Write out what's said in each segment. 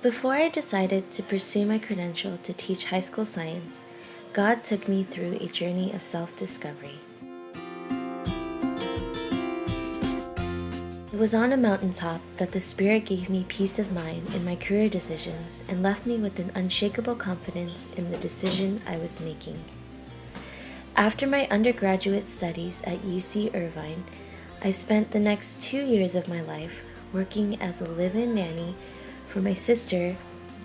Before I decided to pursue my credential to teach high school science, God took me through a journey of self-discovery. It was on a mountaintop that the Spirit gave me peace of mind in my career decisions and left me with an unshakable confidence in the decision I was making. After my undergraduate studies at UC Irvine, I spent the next 2 years of my life working as a live-in nanny for my sister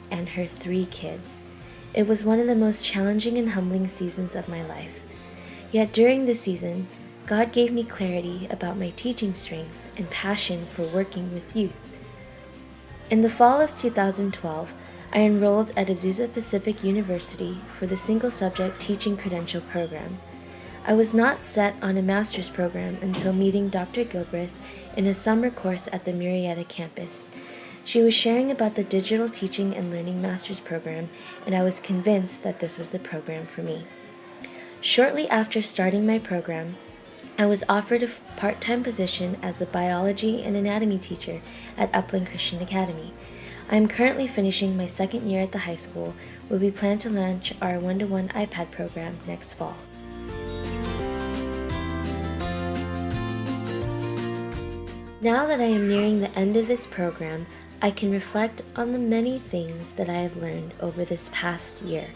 and her 3 kids. It was one of the most challenging and humbling seasons of my life. Yet during the season, God gave me clarity about my teaching strengths and passion for working with youth. In the fall of 2012, I enrolled at Azusa Pacific University for the single-subject teaching credential program. I was not set on a master's program until meeting Dr. Gilbreth in a summer course at the Murrieta campus. She was sharing about the Digital Teaching and Learning Master's program, and I was convinced that this was the program for me. Shortly after starting my program, I was offered a part-time position as a biology and anatomy teacher at Upland Christian Academy. I am currently finishing my 2nd year at the high school, where we plan to launch our one-to-one iPad program next fall. Now that I am nearing the end of this program, I can reflect on the many things that I have learned over this past year.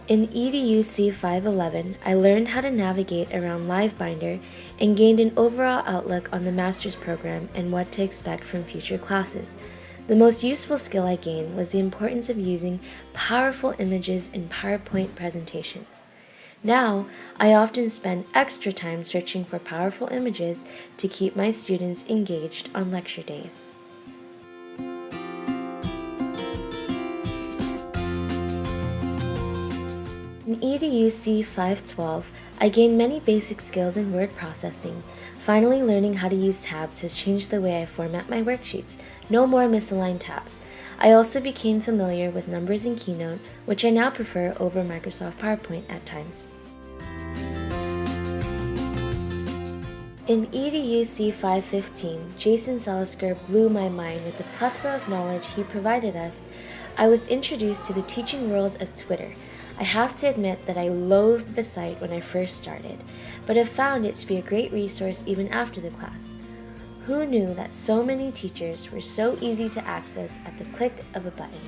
In EDUC 511, I learned how to navigate around LiveBinder and gained an overall outlook on the master's program and what to expect from future classes. The most useful skill I gained was the importance of using powerful images in PowerPoint presentations. Now, I often spend extra time searching for powerful images to keep my students engaged on lecture days. In EDUC 512, I gained many basic skills in word processing. Finally, learning how to use tabs has changed the way I format my worksheets. No more misaligned tabs. I also became familiar with numbers in Keynote, which I now prefer over Microsoft PowerPoint at times. In EDUC 515, Jason Salisker blew my mind with the plethora of knowledge he provided us. I was introduced to the teaching world of Twitter. I have to admit that I loathed the site when I first started, but have found it to be a great resource even after the class. Who knew that so many teachers were so easy to access at the click of a button?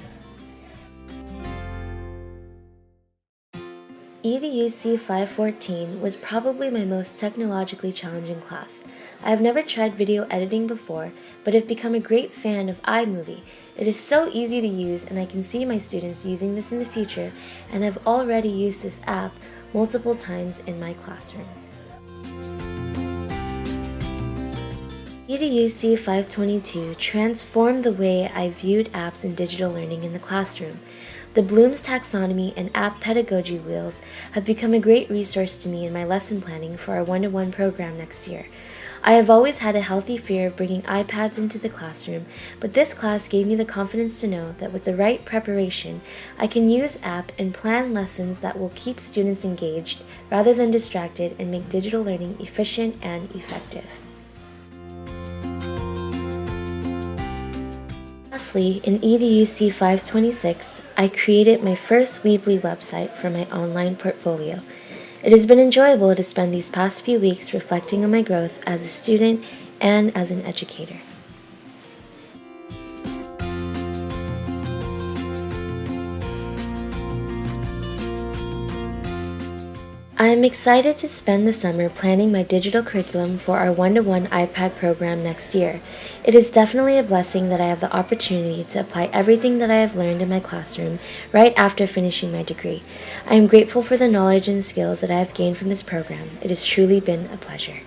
EDUC 514 was probably my most technologically challenging class. I have never tried video editing before, but have become a great fan of iMovie. It is so easy to use, and I can see my students using this in the future, and have already used this app multiple times in my classroom. EDUC 522 transformed the way I viewed apps and digital learning in the classroom. The Bloom's taxonomy and app pedagogy wheels have become a great resource to me in my lesson planning for our one-to-one program next year. I have always had a healthy fear of bringing iPads into the classroom, but this class gave me the confidence to know that with the right preparation, I can use app and plan lessons that will keep students engaged rather than distracted and make digital learning efficient and effective. Lastly, in EDUC 526, I created my first Weebly website for my online portfolio. It has been enjoyable to spend these past few weeks reflecting on my growth as a student and as an educator. I am excited to spend the summer planning my digital curriculum for our one-to-one iPad program next year. It is definitely a blessing that I have the opportunity to apply everything that I have learned in my classroom right after finishing my degree. I am grateful for the knowledge and skills that I have gained from this program. It has truly been a pleasure.